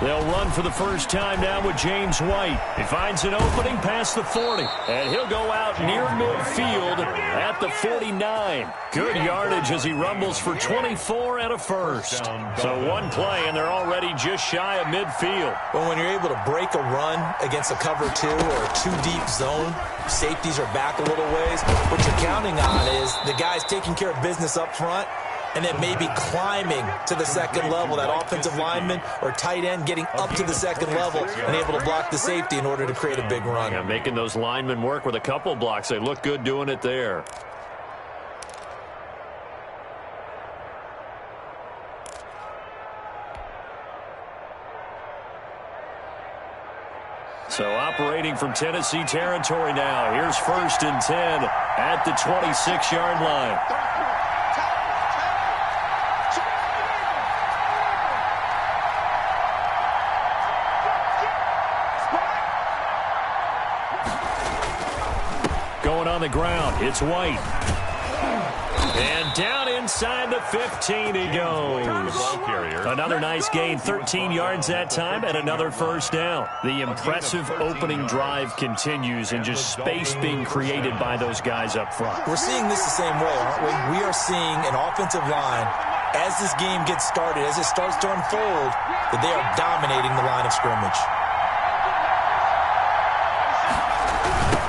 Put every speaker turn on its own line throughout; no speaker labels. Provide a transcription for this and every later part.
They'll run for the first time now with James White. He finds an opening past the 40, and he'll go out near midfield at the 49. Good yardage as he rumbles for 24 and a first. So one play, and they're already just shy of midfield.
Well, when you're able to break a run against a cover 2 or a 2-deep zone, safeties are back a little ways. What you're counting on is the guys taking care of business up front, and then maybe climbing to the second level, that offensive lineman or tight end getting up to the second level and able to block the safety in order to create a big run.
Yeah, making those linemen work with a couple blocks. They look good doing it there. So operating from Tennessee territory now. Here's 1st and 10 at the 26-yard line. Going on the ground, it's White. And down inside the 15 he goes. Another nice gain, 13 yards that time, and another first down. The impressive opening drive continues, and just space being created by those guys up front.
We're seeing this the same way, aren't we? We are seeing an offensive line, as this game gets started, as it starts to unfold, that they are dominating the line of scrimmage.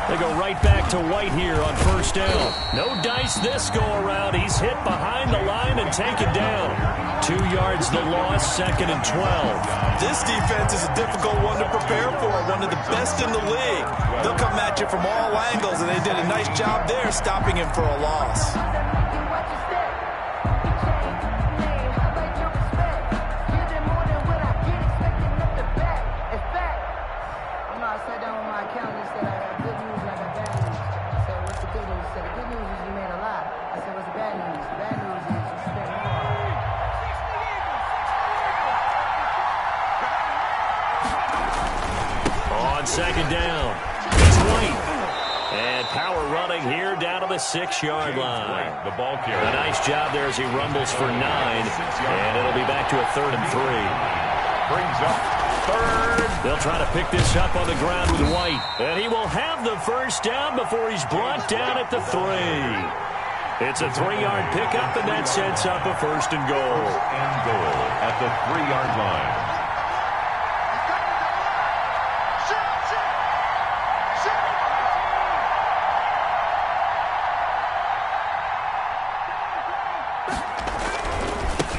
They go right back to White here on first down. No dice this go-around. He's hit behind the line and taken down. 2 yards the loss, 2nd and 12.
This defense is a difficult one to prepare for, one of the best in the league. They'll come at you from all angles, and they did a nice job there stopping him for a loss.
Second down. It's White. And power running here down to the 6-yard line.
The ball carrier.
A nice job there as he rumbles for 9. And it'll be back to a 3rd and 3.
Brings up 3rd.
They'll try to pick this up on the ground with White. And he will have the first down before he's brought down at the 3. It's a 3-yard pickup, and that sets up a 1st and goal.
And goal at the 3-yard line.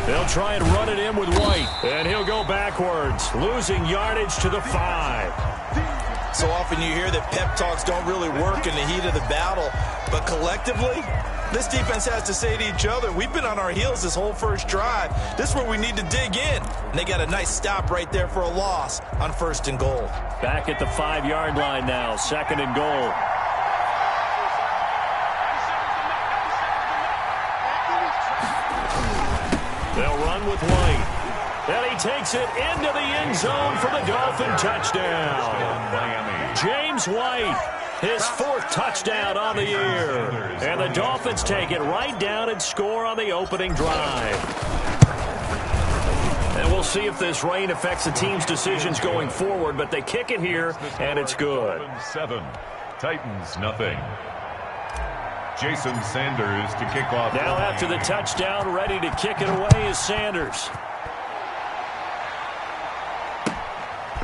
They'll try and run it in with White, and he'll go backwards, losing yardage to the 5.
So often you hear that pep talks don't really work in the heat of the battle, but collectively, this defense has to say to each other, we've been on our heels this whole first drive. This is where we need to dig in. And they got a nice stop right there for a loss on 1st and goal.
Back at the 5-yard line now, 2nd and goal. They'll run with White. And he takes it into the end zone for the Dolphin touchdown. James White, his 4th touchdown on the year. And the Dolphins take it right down and score on the opening drive. And we'll see if this rain affects the team's decisions going forward, but they kick it here, and it's good.
7, Titans nothing. Jason Sanders to kick off.
Now after the touchdown, ready to kick it away is Sanders.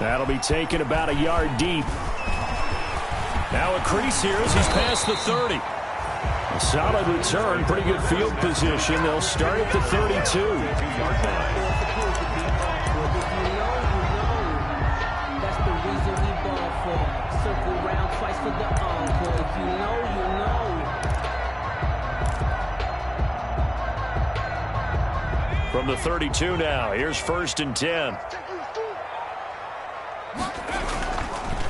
That'll be taken about a yard deep. Now a crease here as he's past the 30. A solid return, pretty good field position. They'll start at the 32.
That's the reason we ball for. Circle round twice for the encore. If you know, you know.
From the 32 now, here's 1st and 10.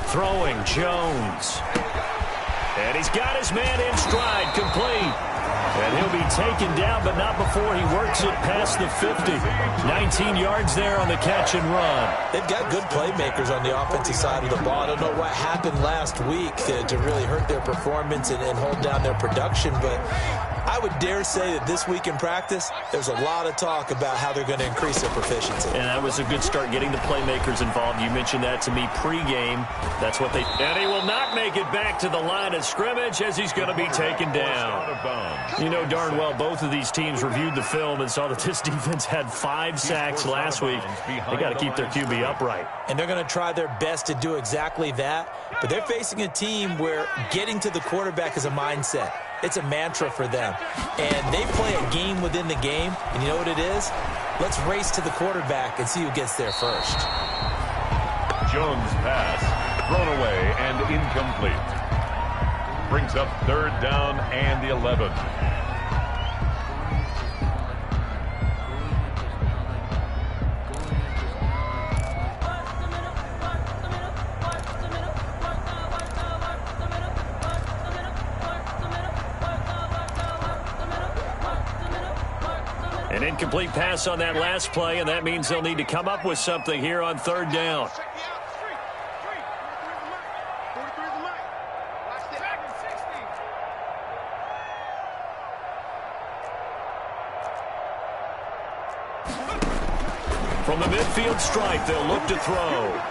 Throwing Jones. And he's got his man in stride, complete. And he'll be taken down, but not before he works it past the 50. 19 yards there on the catch and run.
They've got good playmakers on the offensive side of the ball. I don't know what happened last week to really hurt their performance and hold down their production, but I would dare say that this week in practice, there's a lot of talk about how they're going to increase their proficiency.
And that was a good start getting the playmakers involved. You mentioned that to me pregame. That's what they... And he will not make it back to the line of scrimmage as he's going to be taken down. You know darn well both of these teams reviewed the film and saw that this defense had 5 sacks last week. They got to keep their QB upright.
And they're going to try their best to do exactly that. But they're facing a team where getting to the quarterback is a mindset. It's a mantra for them. And they play a game within the game. And you know what it is? Let's race to the quarterback and see who gets there first.
Jones' pass thrown away and incomplete. Brings up 3rd down and the 11th.
An incomplete pass on that last play, and that means they'll need to come up with something here on 3rd down. From the midfield stripe, they'll look to throw.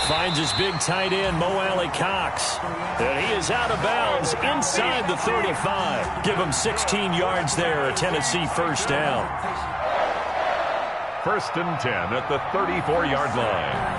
Finds his big tight end, Mo Alley-Cox. And he is out of bounds inside the 35. Give him 16 yards there, a Tennessee first down.
1st and 10 at the 34-yard line.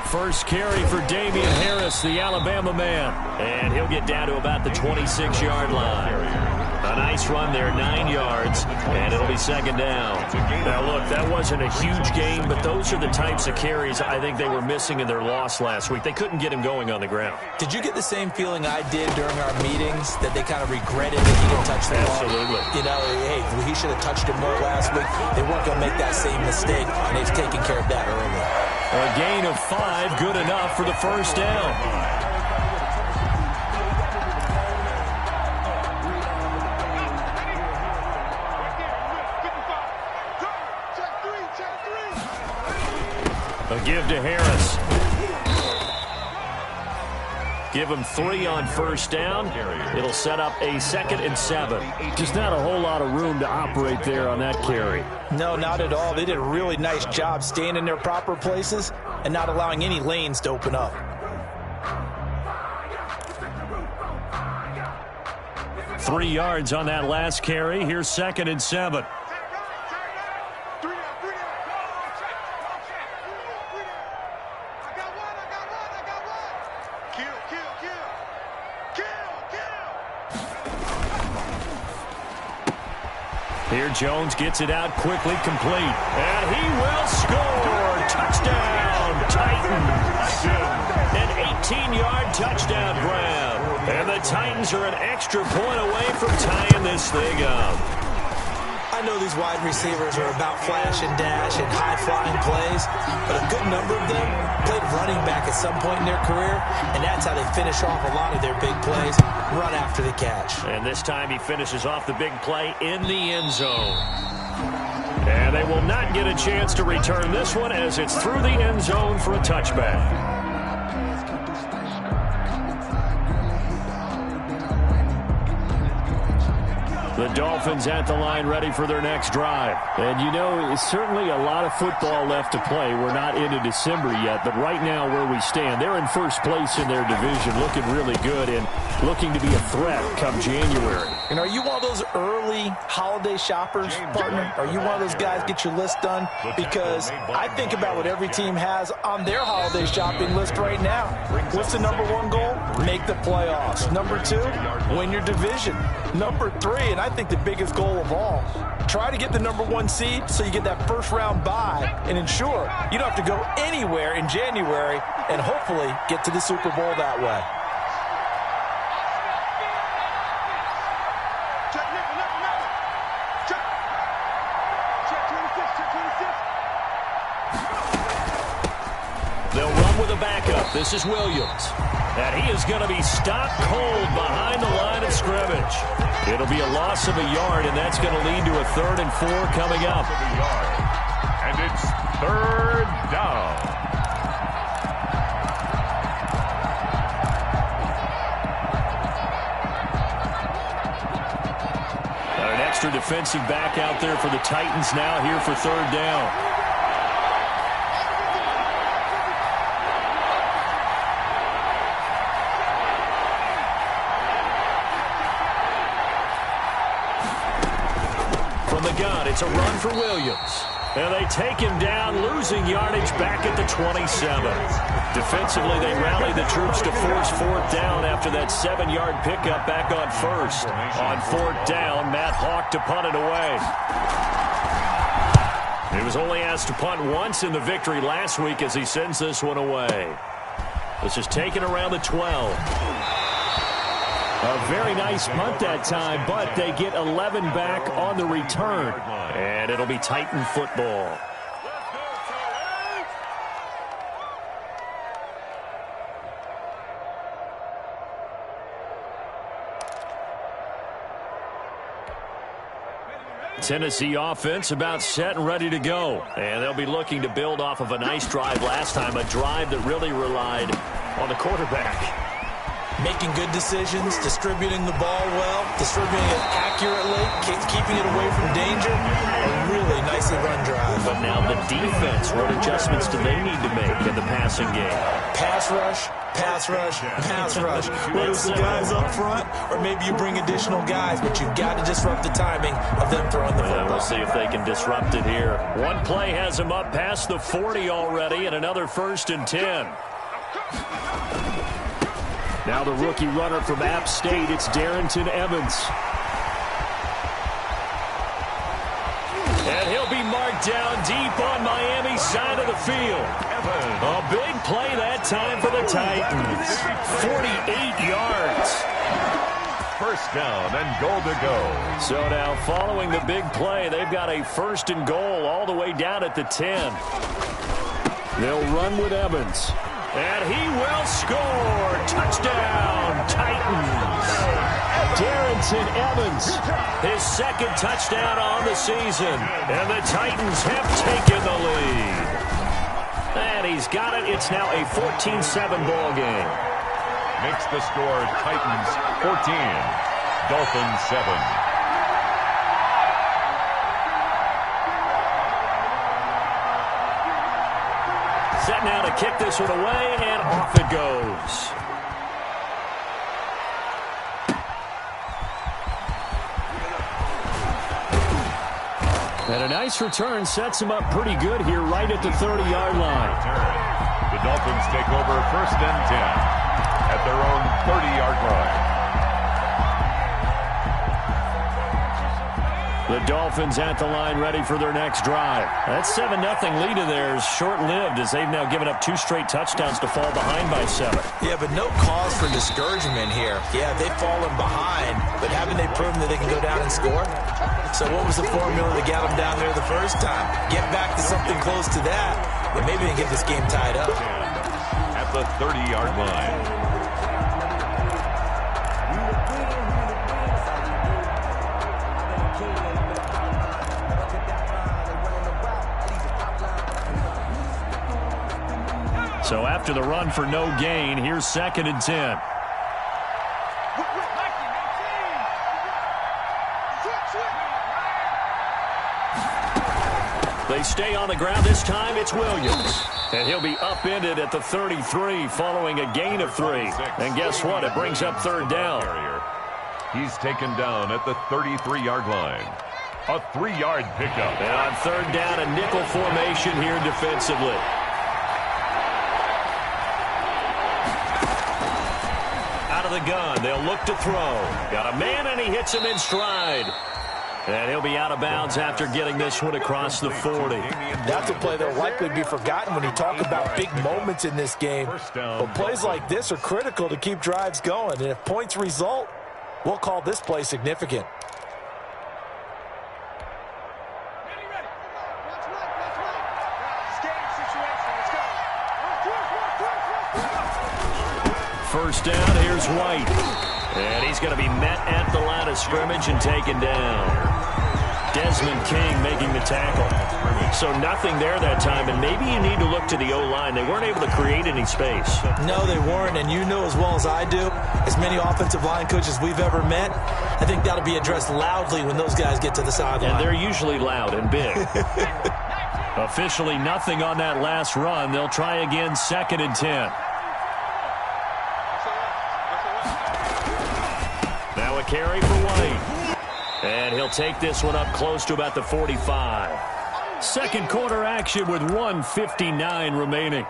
First carry for Damian Harris, the Alabama man. And he'll get down to about the 26-yard line. A nice run there, 9 yards, and it'll be 2nd down. Now, look, that wasn't a huge game, but those are the types of carries I think they were missing in their loss last week. They couldn't get him going on the ground.
Did you get the same feeling I did during our meetings, that they kind of regretted that he didn't touch the ball?
Absolutely.
You know, hey, he should have touched it more last week. They weren't going to make that same mistake, and they've taken care of that early.
A gain of 5, good enough for the first down. A give to Harris. Give him 3 on first down. It'll set up a 2nd and 7. Just not a whole lot of room to operate there on that carry.
No, not at all. They did a really nice job staying in their proper places and not allowing any lanes to open up.
3 yards on that last carry. Here's 2nd and 7. Here Jones gets it out quickly, complete. And he will score. Touchdown, Titans. An 18-yard touchdown grab. And the Titans are an extra point away from tying this thing up.
I know these wide receivers are about flash and dash and high-flying plays, but a good number of them played running back at some point in their career, and that's how they finish off a lot of their big plays, run after the catch.
And this time he finishes off the big play in the end zone. And they will not get a chance to return this one as it's through the end zone for a touchback. The Dolphins at the line ready for their next drive. And, you know, it's certainly a lot of football left to play. We're not into December yet, but right now where we stand, they're in first place in their division, looking really good and looking to be a threat come January.
And are you one of those early holiday shoppers, partner? Are you one of those guys get your list done? Because I think about what every team has on their holiday shopping list right now. What's the #1 goal? Make the playoffs. #2, win your division. #3, and I think the biggest goal of all, try to get the #1 seed so you get that first round bye and ensure you don't have to go anywhere in January and hopefully get to the Super Bowl that way.
They'll run with a backup. This is Williams. And he is going to be stopped cold behind the line of scrimmage. It'll be a loss of a yard, and that's going to lead to a 3rd and 4 coming up.
And it's 3rd down.
extra defensive back out there for the Titans now here for third down. From the gun, it's a run for Williams. And they take him down, losing yardage back at the 27. Defensively, they rally the troops to force fourth down after that 7-yard pickup back on first. On fourth down, Matt Hawk to punt it away. He was only asked to punt once in the victory last week as he sends this one away. This is taken around the 12. A very nice punt that time, but they get 11 back on the return. And it'll be Titan football. Tennessee offense about set and ready to go. And they'll be looking to build off of a nice drive last time, a drive that really relied on the quarterback.
Making good decisions, distributing the ball well, distributing it accurately, keeping it away from danger. A really nicely run drive.
But now the defense, what adjustments do they need to make in the passing game?
Pass rush, pass rush, pass rush. Whether it's the guys up front or maybe you bring additional guys, but you've got to disrupt the timing of them throwing the football.
We'll see if they can disrupt it here. One play has them up past the 40 already, and another 1st and 10. Now the rookie runner from App State, it's Darrington Evans. And he'll be marked down deep on Miami's side of the field. A big play that time for the Titans. 48 yards.
First down and goal to go.
So now following the big play, they've got a 1st and goal all the way down at the 10. They'll run with Evans. And he will score. Touchdown, Titans. Darrington Evans, his 2nd touchdown on the season. And the Titans have taken the lead. And he's got it. It's now a 14-7 ball game.
Makes the score Titans 14, Dolphins 7.
Set now to kick this one away, and off it goes. And a nice return sets him up pretty good here right at the 30-yard line.
The Dolphins take over 1st and 10 at their own 30-yard line.
The Dolphins at the line ready for their next drive. That 7-0 lead of theirs short-lived as they've now given up 2 straight touchdowns to fall behind by 7.
Yeah, but no cause for discouragement here. Yeah, they've fallen behind, but haven't they proven that they can go down and score? So what was the formula that got them down there the first time? Get back to something close to that, and maybe they can get this game tied up.
At the 30-yard line.
So after the run for no gain, here's 2nd and 10. They stay on the ground this time. It's Williams. And he'll be upended at the 33 following a gain of 3. And guess what? It brings up 3rd down.
He's taken down at the 33-yard line. A 3-yard pickup.
And on 3rd down, a nickel formation here defensively. The gun, they'll look to throw. Got a man, and he hits him in stride. And he'll be out of bounds after getting this one across the 40.
That's a play that'll likely be forgotten when you talk about big moments in this game. But plays like this are critical to keep drives going. And if points result, we'll call this play significant.
First down, here's White. And he's going to be met at the line of scrimmage and taken down. Desmond King making the tackle. So nothing there that time, and maybe you need to look to the O-line. They weren't able to create any space.
No, they weren't, and you know as well as I do, as many offensive line coaches we've ever met, I think that'll be addressed loudly when those guys get to the sideline.
And they're usually loud and big. Officially nothing on that last run. They'll try again, 2nd and 10. Now a carry for White. And he'll take this one up close to about the 45. Second quarter action with 1:59 remaining.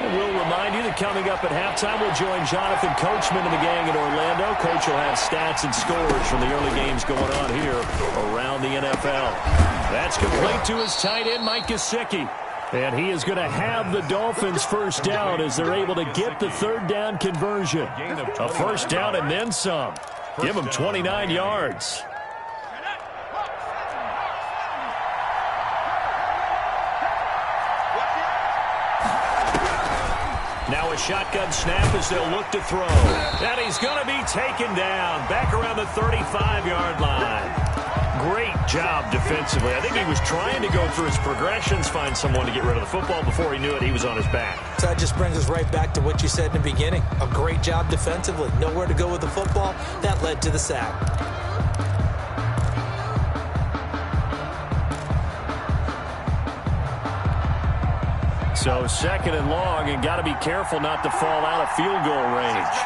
And we'll remind you that coming up at halftime, we'll join Jonathan Coachman and the gang in Orlando. Coach will have stats and scores from the early games going on here around the NFL. That's complete to his tight end, Mike Gesicki. And he is going to have the Dolphins first down as they're able to get the third down conversion. A first down and then some. Give them 29 yards. Now a shotgun snap as they'll look to throw. And he's going to be taken down back around the 35-yard line. Great job defensively. I think he was trying to go through his progressions, find someone to get rid of the football. Before he knew it, he was on his back.
So that just brings us right back to what you said in the beginning. A great job defensively. Nowhere to go with the football. That led to the sack.
So 2nd and long, and got to be careful not to fall out of field goal range.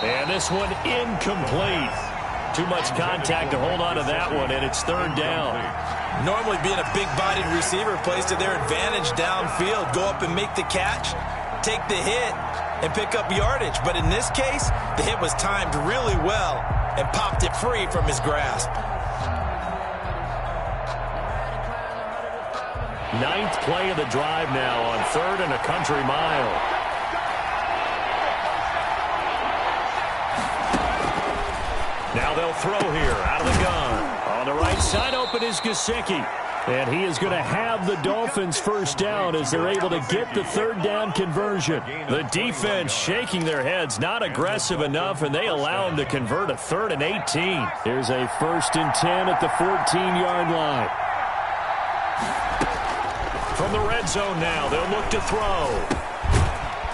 And this one incomplete. Too much contact to hold on to that one, and it's third down.
Normally being a big-bodied receiver plays to their advantage downfield. Go up and make the catch, take the hit, and pick up yardage. But in this case, the hit was timed really well and popped it free from his grasp.
9th play of the drive now on 3rd and a country mile. Now they'll throw here out of the gun. On the right side open is Gesicki. And he is going to have the Dolphins first down as they're able to get the third down conversion. The defense shaking their heads, not aggressive enough, and they allow him to convert a 3rd and 18. Here's a 1st and 10 at the 14-yard line. From the red zone now, they'll look to throw.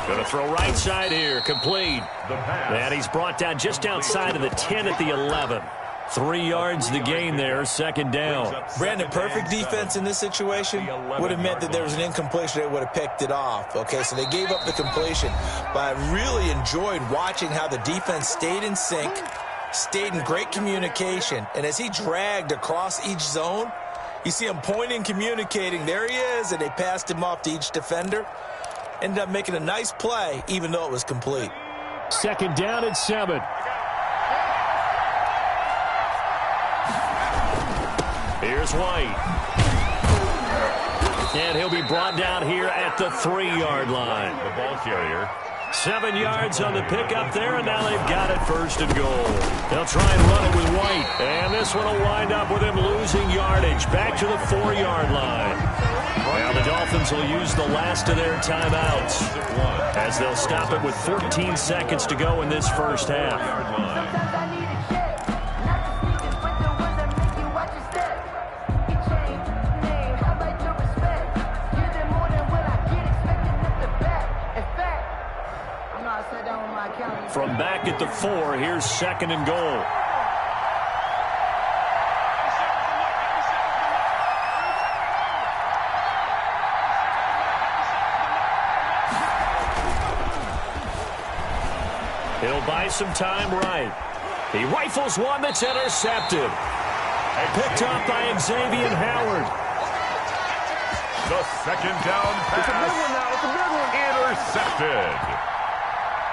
Going to throw right side here, complete. And he's brought down just outside of the 10 at the 11. 3 yards the gain there, 2nd down.
Brandon, perfect defense in this situation would have meant that there was an incompletion. They would have picked it off. Okay, so they gave up the completion. But I really enjoyed watching how the defense stayed in sync, stayed in great communication. And as he dragged across each zone, you see him pointing, communicating. There he is, and they passed him off to each defender. Ended up making a nice play, even though it was complete.
2nd down and 7. Here's White. And he'll be brought down here at the 3-yard line.
The ball carrier.
7 yards on the pickup there, and now they've got it 1st and goal. They'll try and run it with White. And this one will wind up with him losing yardage back to the 4-yard line. Now the Dolphins will use the last of their timeouts as they'll stop it with 14 seconds to go in this first half. From back at the 4, here's 2nd and goal. buy some time right. He rifles one that's intercepted. Picked up by Xavier Howard.
The second down pass. It's a good one now. It's a good one. Intercepted.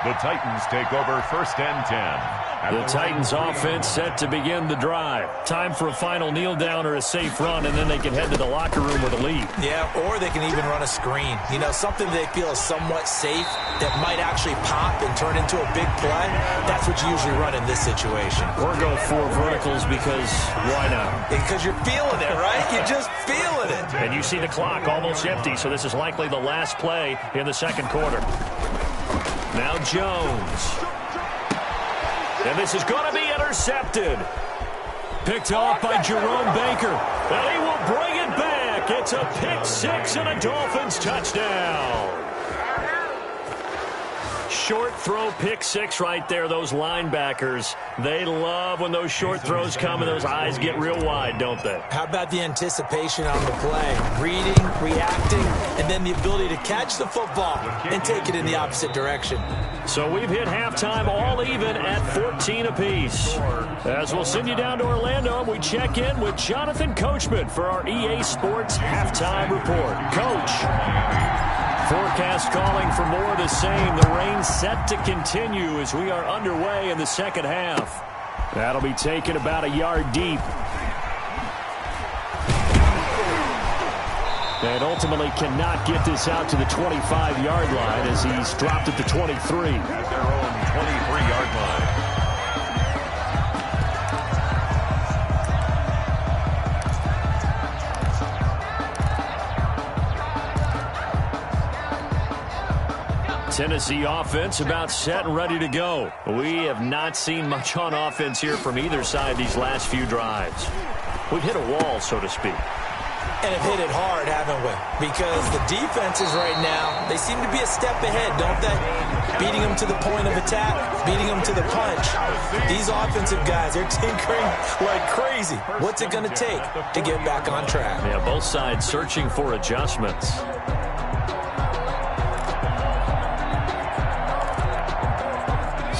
The Titans take over 1st and 10.
The Titans offense set to begin the drive. Time for a final kneel down or a safe run, and then they can head to the locker room with a lead.
Yeah, or they can even run a screen. You know, something they feel is somewhat safe that might actually pop and turn into a big play. That's what you usually run in this situation.
Or go 4 verticals because why not?
Because you're feeling it, right? You're just feeling it.
And you see the clock almost empty, so this is likely the last play in the second quarter. Now Jones. And this is going to be intercepted. Picked off by Jerome Baker. And he will bring it back. It's a pick 6 and a Dolphins touchdown. Short throw pick 6 right there. Those linebackers, they love when those short throws come and those eyes get real wide, don't they?
How about the anticipation on the play? Reading, reacting, and then the ability to catch the football and take it in the opposite direction.
So we've hit halftime all even at 14 apiece. As we'll send you down to Orlando, we check in with Jonathan Coachman for our EA Sports Halftime Report. Coach. Forecast calling for more of the same. The rain set to continue as we are underway in the second half. That'll be taken about a yard deep. And ultimately cannot get this out to the 25-yard line as he's dropped at the 23.
At their own 23-yard line.
Tennessee offense about set and ready to go. We have not seen much on offense here from either side these last few drives. We've hit a wall, so to speak.
And have hit it hard, haven't we? Because the defenses right now, they seem to be a step ahead, don't they? Beating them to the point of attack, beating them to the punch. These offensive guys, they're tinkering like crazy. What's it going to take to get back on track?
Yeah, both sides searching for adjustments.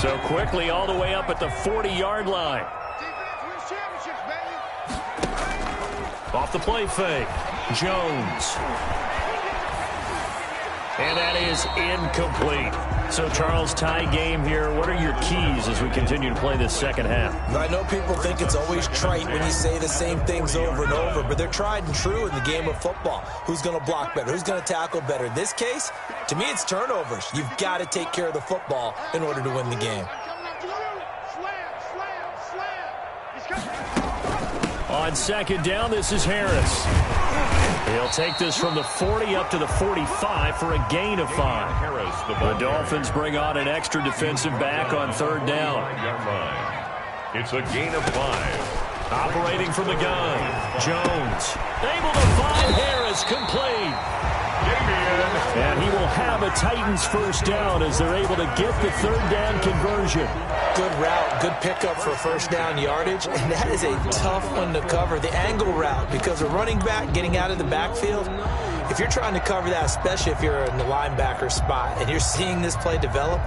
So quickly all the way up at the 40-yard line. Off the play fake. Jones. And that is incomplete. So, Charles, tie game here. What are your keys as we continue to play this second half?
I know people think it's always trite when you say the same things over and over, but they're tried and true in the game of football. Who's going to block better? Who's going to tackle better? In this case, to me, it's turnovers. You've got to take care of the football in order to win the game.
On second down, this is Harris. He'll take this from the 40 up to the 45 for a gain of 5. The Dolphins bring on an extra defensive back on third down.
It's a gain of 5.
Operating from the gun, Jones. Able to find Harris, complete. And he will have a Titans first down as they're able to get the third down conversion.
Good route, good pickup for first down yardage, and that is a tough one to cover, the angle route, because a running back getting out of the backfield, if you're trying to cover that, especially if you're in the linebacker spot and you're seeing this play develop,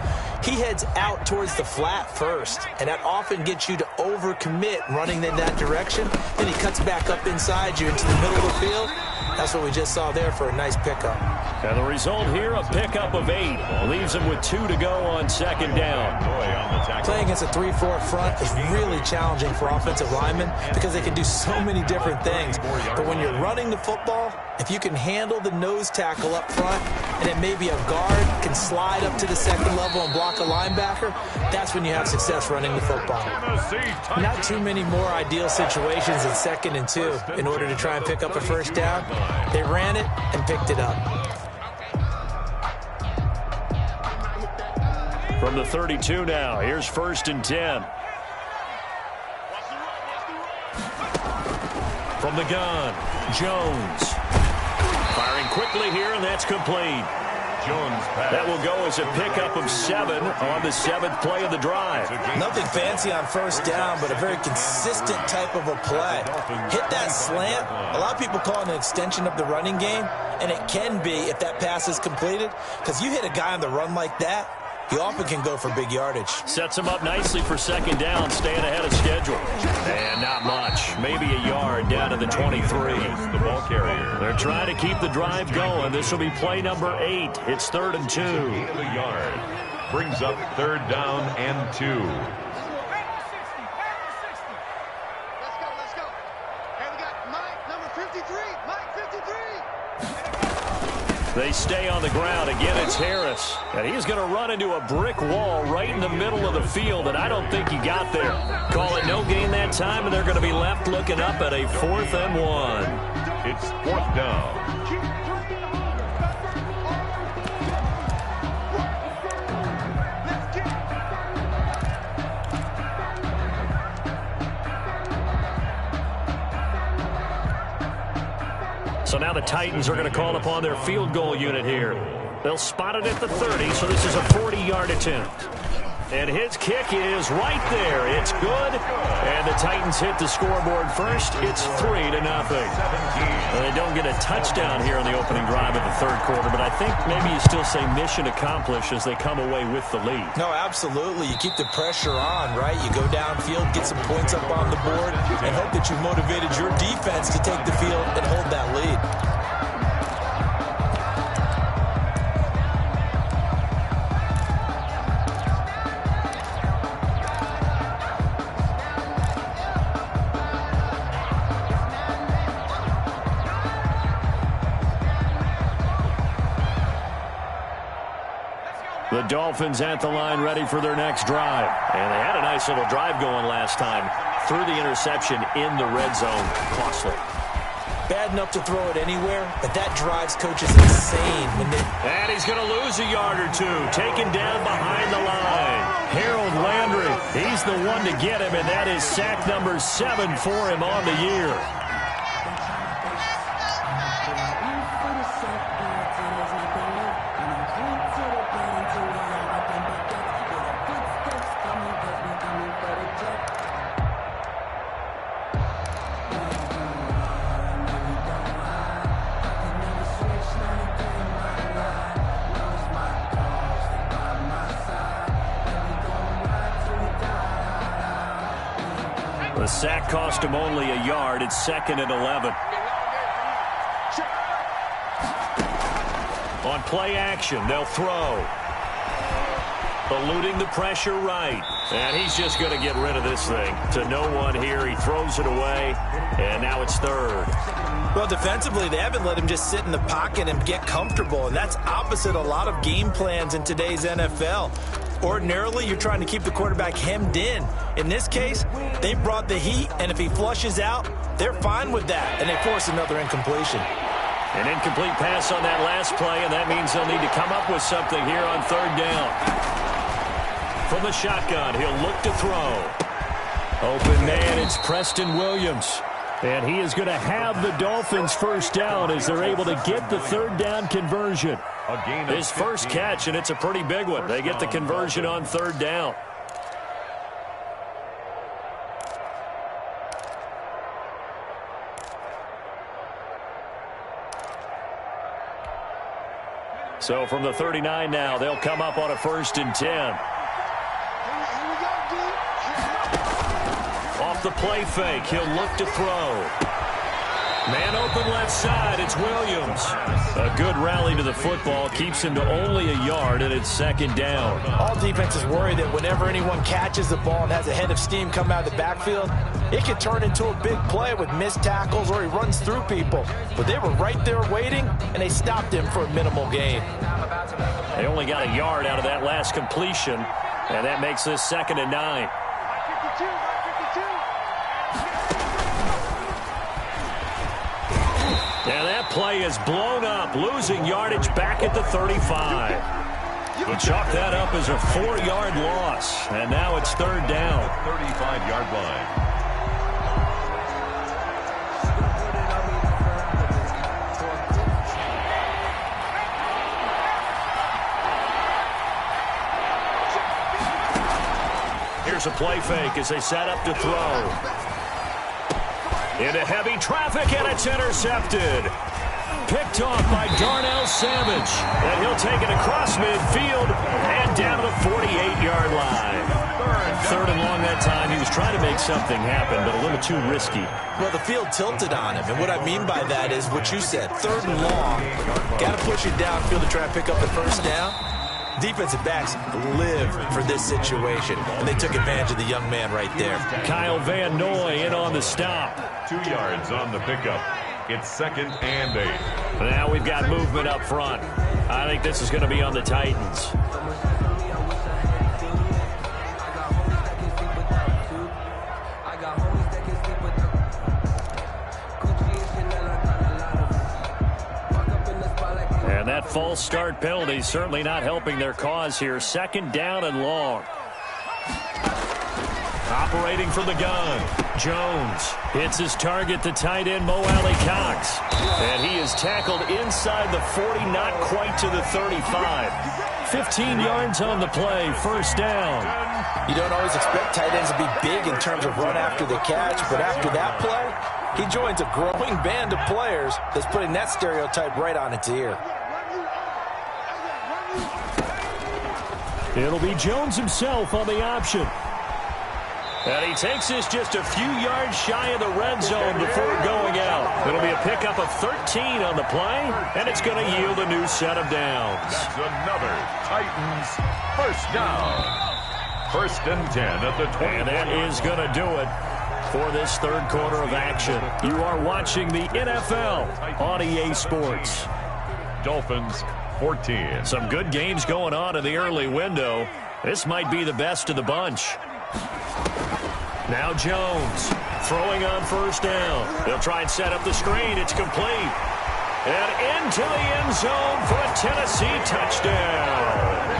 he heads out towards the flat first, and that often gets you to overcommit running in that direction. Then he cuts back up inside you into the middle of the field. That's what we just saw there for a nice pickup.
And the result here, a pickup of 8. Leaves him with 2 to go on second down.
Playing against a 3-4 front is really challenging for offensive linemen because they can do so many different things. But when you're running the football, if you can handle the nose tackle up front, and then maybe a guard can slide up to the second level and block a linebacker, that's when you have success running the football. Not too many more ideal situations in 2nd and 2 in order to try and pick up a first down. They ran it and picked it up.
From the 32 now, here's 1st and 10. From the gun, Jones. Firing quickly here, and that's complete.
Jones pass.
That will go as a pickup of 7 on the 7th play of the drive.
Nothing fancy on first down, but a very consistent type of a play. Hit that slant. A lot of people call it an extension of the running game, and it can be if that pass is completed, because you hit a guy on the run like that, he often can go for big yardage.
Sets him up nicely for second down, staying ahead of schedule. And not much. Maybe a yard down to the 23.
The ball carrier.
They're trying to keep the drive going. This will be play number 8. It's 3rd and 2.
Gain of a yard. Brings up 3rd down and 2.
Let's go. Hey, we got Mike, number 53. Mike, 53.
They stay on the ground. Again, it's Harris. And he's going to run into a brick wall right in the middle of the field, and I don't think he got there. Call it no gain that time, and they're going to be left looking up at a 4th and 1.
It's 4th down.
So now the Titans are going to call upon their field goal unit here. They'll spot it at the 30, so this is a 40-yard attempt. And his kick is right there. It's good. And the Titans hit the scoreboard first. It's 3-0. They don't get a touchdown here in the opening drive of the 3rd quarter, but I think maybe you still say mission accomplished as they come away with the lead.
No, absolutely. You keep the pressure on, right? You go downfield, get some points up on the board, and hope that you've motivated your defense to take the field and hold that lead.
The Dolphins at the line ready for their next drive. And they had a nice little drive going last time. Threw the interception in the red zone. Costly.
Bad enough to throw it anywhere, but that drives coaches insane.
And he's going to lose a yard or two. Taken down behind the line. Harold Landry, he's the one to get him, and that is sack number 7 for him on the year. The sack cost him only a yard. It's 2nd and 11. On play action, they'll throw. Eluding the pressure right. And he's just going to get rid of this thing. To no one here. He throws it away. And now it's 3rd.
Well, defensively, they haven't let him just sit in the pocket and get comfortable. And that's opposite a lot of game plans in today's NFL. Ordinarily, you're trying to keep the quarterback hemmed in. In this case, they brought the heat, and if he flushes out, they're fine with that, and they force another incompletion.
An incomplete pass on that last play, and that means they'll need to come up with something here on 3rd down. From the shotgun, he'll look to throw. Open man, it's Preston Williams. And he is going to have the Dolphins' first down as they're able to get the 3rd down conversion. His first catch, and it's a pretty big one. They get the conversion on 3rd down. So from the 39 now, they'll come up on a 1st and 10. Off the play fake, he'll look to throw. Man open left side, it's Williams. A good rally to the football, keeps him to only a yard, and it's 2nd down.
All defenses worry that whenever anyone catches the ball and has a head of steam come out of the backfield, it could turn into a big play with missed tackles or he runs through people. But they were right there waiting, and they stopped him for a minimal gain.
They only got a yard out of that last completion, and that makes this 2nd and 9. And that play is blown up, losing yardage back at the 35. We'll chalk that up as a 4-yard loss, and now it's 3rd down.
35-yard line.
Here's a play fake as they set up to throw. Into heavy traffic, and it's intercepted. Picked off by Darnell Savage. And he'll take it across midfield and down to the 48-yard line. Third and long that time. He was trying to make something happen, but a little too risky.
Well, the field tilted on him, and what I mean by that is what you said. Third and long, got to push it downfield to try and pick up the first down. Defensive backs live for this situation, and they took advantage of the young man right there.
Kyle Van Noy in on the stop.
2 yards on the pickup. It's 2nd and 8.
Now we've got movement up front. I think this is going to be on the Titans. And that false start penalty certainly not helping their cause here. 2nd down and long. Operating from the gun. Jones hits his target, the tight end, Mo Alley Cox. And he is tackled inside the 40, not quite to the 35. 15 yards on the play, first down.
You don't always expect tight ends to be big in terms of run after the catch, but after that play, he joins a growing band of players that's putting that stereotype right on its ear.
It'll be Jones himself on the option. And he takes this just a few yards shy of the red zone before going out. It'll be a pickup of 13 on the play, and it's going to yield a new set of downs.
That's another Titans first down. 1st and 10 at the 20.
And that is going to do it for this third quarter of action. You are watching the NFL on EA Sports.
Dolphins 14.
Some good games going on in the early window. This might be the best of the bunch. Now Jones throwing on first down. They'll try and set up the screen. It's complete. And into the end zone for a Tennessee touchdown.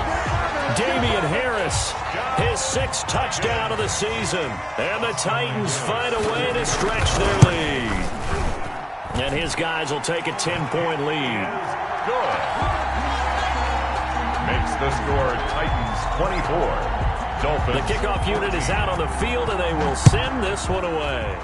Damian Harris, his 6th touchdown of the season. And the Titans find a way to stretch their lead. And his guys will take a 10-point lead.
Good. Makes the score Titans 24. Dolphins.
The kickoff unit is out on the field, and they will send this one away.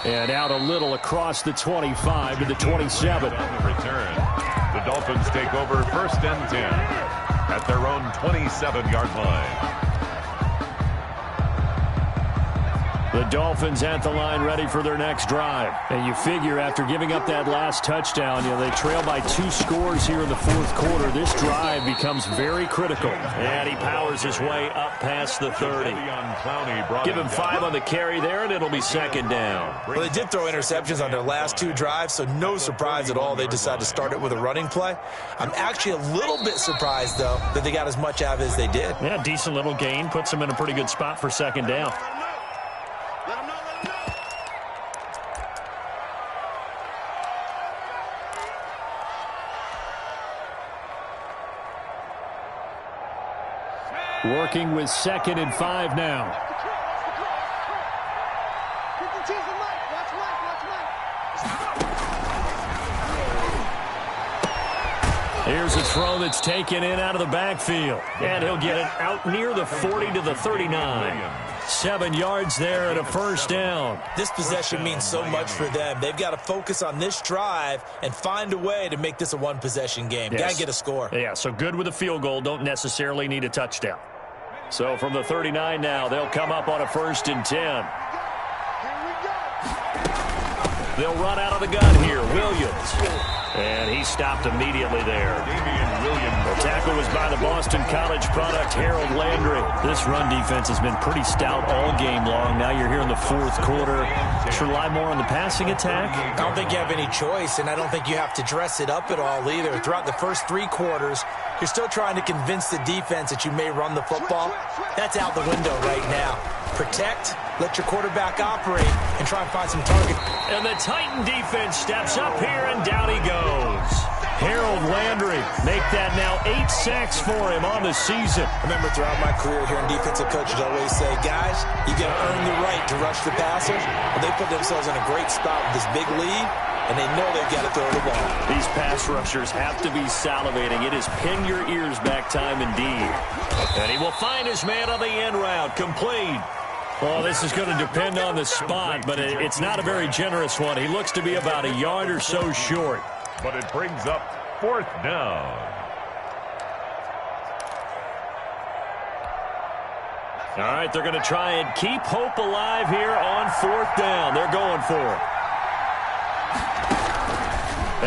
And out a little across the 25 to the 27.
On the return, the Dolphins take over 1st and 10 at their own 27-yard line.
The Dolphins at the line ready for their next drive. And you figure after giving up that last touchdown, they trail by 2 scores here in the fourth quarter. This drive becomes very critical. And he powers his way up past the 30. Give him 5 on the carry there, and it'll be 2nd down.
Well, they did throw interceptions on their last 2 drives, so no surprise at all they decided to start it with a running play. I'm actually a little bit surprised, though, that they got as much out of it as they did.
Yeah, decent little gain. Puts them in a pretty good spot for 2nd down. Working with 2nd and 5 now. Here's a throw that's taken in out of the backfield. And he'll get it out near the 40 to the 39. 7 yards there and a first down.
This possession means so much for them. They've got to focus on this drive and find a way to make this a one-possession game.
Yes.
Got to get a score.
Yeah, so good with a field goal. Don't necessarily need a touchdown. So from the 39 now, they'll come up on a 1st and 10. They'll run out of the gun here. Williams. And he stopped immediately there. The tackle was by the Boston College product, Harold Landry. This run defense has been pretty stout all game long. Now you're here in the fourth quarter. Should rely more on the passing attack?
I don't think you have any choice, and I don't think you have to dress it up at all either. Throughout the first 3 quarters, you're still trying to convince the defense that you may run the football. That's out the window right now. Protect, let your quarterback operate, and try and find some target.
And the Titan defense steps up here, and down he goes. Harold Landry make that now 8 sacks for him on the season.
I remember throughout my career hearing defensive coaches always say, guys, you got to earn the right to rush the passer. And they put themselves in a great spot with this big lead, and they know they've got to throw the ball.
These pass rushers have to be salivating. It is pin your ears back time indeed. And he will find his man on the end route. Complete. Well, this is going to depend on the spot, but it's not a very generous one. He looks to be about a yard or so short.
But it brings up 4th down.
All right, they're going to try and keep hope alive here on 4th down. They're going for it.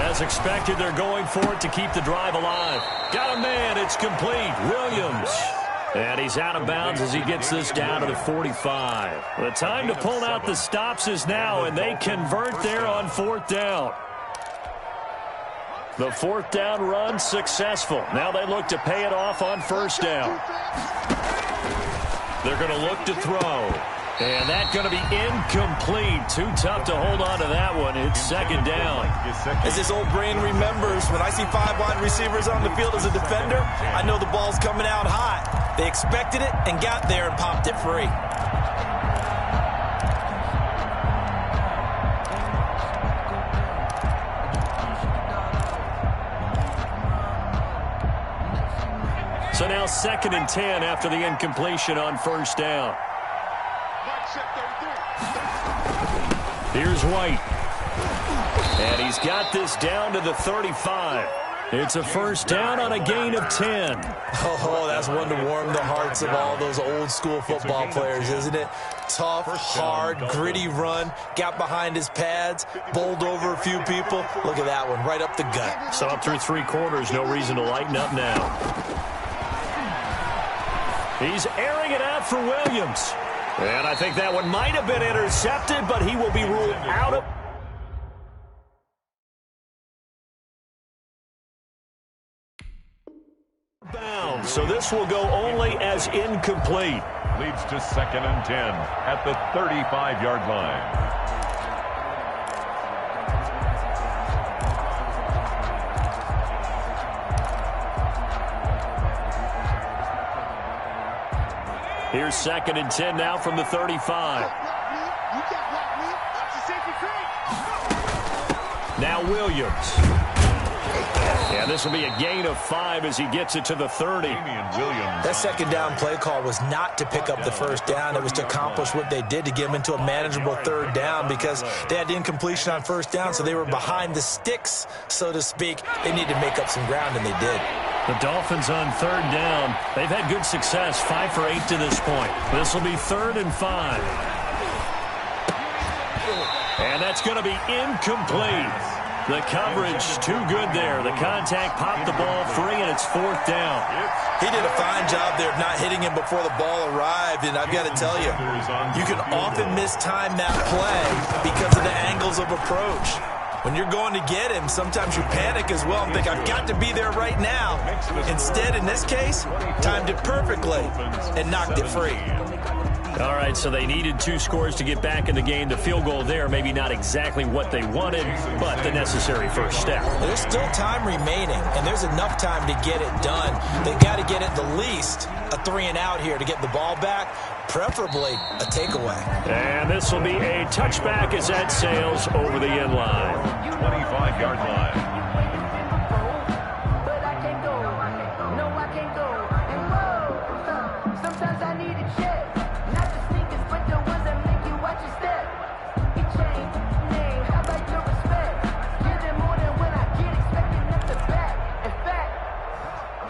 As expected, they're going for it to keep the drive alive. Got a man. It's complete. Williams. And he's out of bounds as he gets this down to the 45. The time to pull out the stops is now, and they convert there on 4th down. The 4th down run successful. Now they look to pay it off on 1st down. They're going to look to throw. And that's going to be incomplete. Too tough to hold on to that one. It's 2nd down.
As his old brain remembers, when I see 5 wide receivers on the field as a defender, I know the ball's coming out hot. They expected it and got there and popped it free.
So now 2nd and 10 after the incompletion on 1st down. Here's White. And he's got this down to the 35. It's a 1st down on a gain of 10.
Oh, that's one to warm the hearts of all those old school football players, isn't it? Tough, hard, gritty run. Got behind his pads, bowled over a few people. Look at that one, right up the gut.
So up through 3 quarters, no reason to lighten up now. He's airing it out for Williams. And I think that one might have been intercepted, but he will be ruled out of bounds. So this will go only as incomplete.
Leads to 2nd and 10 at the 35-yard line.
Here's 2nd and 10 now from the 35. Now Williams. Yeah, this will be a gain of 5 as he gets it to the 30.
That 2nd down play call was not to pick up the 1st down. It was to accomplish what they did to get him into a manageable 3rd down because they had the incompletion on 1st down, so they were behind the sticks, so to speak. They needed to make up some ground, and they did.
The Dolphins on 3rd down. They've had good success, 5 for 8 to this point. This will be 3rd and 5. And that's going to be incomplete. The coverage too good there. The contact popped the ball free, and it's 4th down.
He did a fine job there of not hitting him before the ball arrived, and I've got to tell you, you can often mistime that play because of the angles of approach. When you're going to get him, sometimes you panic as well and think, I've got to be there right now. Instead, in this case, timed it perfectly and knocked it free.
All right, so they needed 2 scores to get back in the game. The field goal there, maybe not exactly what they wanted, but the necessary first step.
There's still time remaining, and there's enough time to get it done. They've got to get at the least a 3-and-out here to get the ball back, preferably a takeaway.
And this will be a touchback as that sails over the end line.
25-yard line.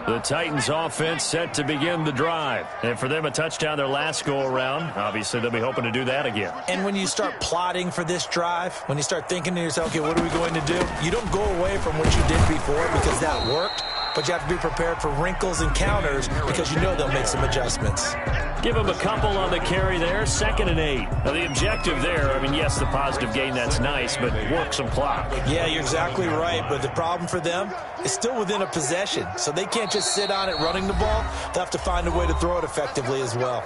The Titans offense set to begin the drive. And for them, a touchdown their last go-around. Obviously, they'll be hoping to do that again.
And when you start plotting for this drive, when you start thinking to yourself, okay, what are we going to do? You don't go away from what you did before because that worked. But you have to be prepared for wrinkles and counters because you know they'll make some adjustments.
Give them a couple on the carry there, 2nd and 8. Now, the objective there, I mean, yes, the positive gain, that's nice, but work some clock.
Yeah, you're exactly right, but the problem for them is still within a possession, so they can't just sit on it running the ball. They'll have to find a way to throw it effectively as well.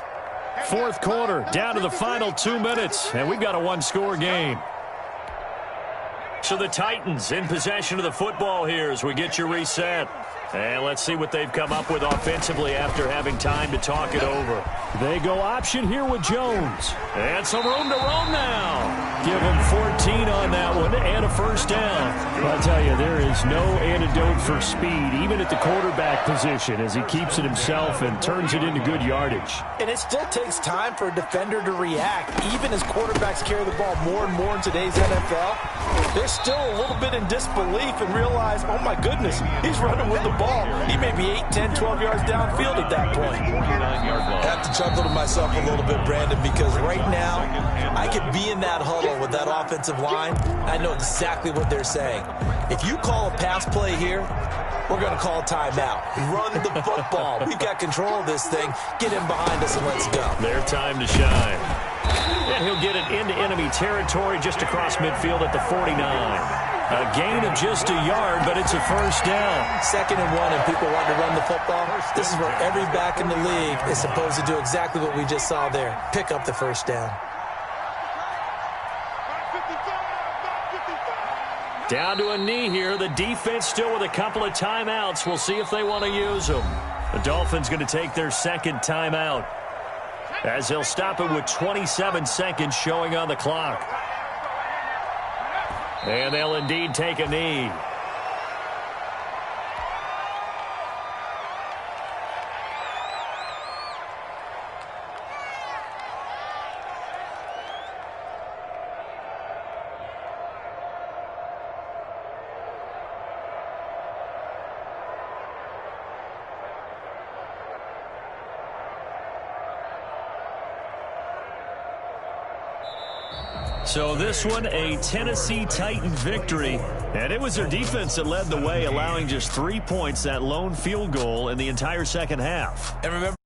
4th quarter, down to the final 2 minutes, and we've got a 1-score game. So the Titans in possession of the football here as we get your reset. And let's see what they've come up with offensively after having time to talk it over. They go option here with Jones. And some room to roam now. Give him 14 on that one and a first down. I'll tell you, there is no antidote for speed, even at the quarterback position, as he keeps it himself and turns it into good yardage.
And it still takes time for a defender to react. Even as quarterbacks carry the ball more and more in today's NFL, they're still a little bit in disbelief and realize, oh my goodness, he's running with the ball. He may be 8, 10, 12 yards downfield at that point. I have to chuckle to myself a little bit, Brandon, because right now I could be in that huddle with that offensive line. I know exactly what they're saying. If you call a pass play here, we're going to call a timeout. Run the football. We've got control of this thing. Get in behind us and let's go.
Their time to shine. And he'll get it into enemy territory just across midfield at the 49. A gain of just a yard, but it's a first down.
2nd and 1, and people want to run the football. This is where every back in the league is supposed to do exactly what we just saw there. Pick up the first down.
Down to a knee here. The defense still with a couple of timeouts. We'll see if they want to use them. The Dolphins going to take their 2nd timeout, as they'll stop it with 27 seconds showing on the clock. And they'll indeed take a knee. So this one, a Tennessee Titan victory. And it was their defense that led the way, allowing just 3 points, that lone field goal in the entire second half.
And remember,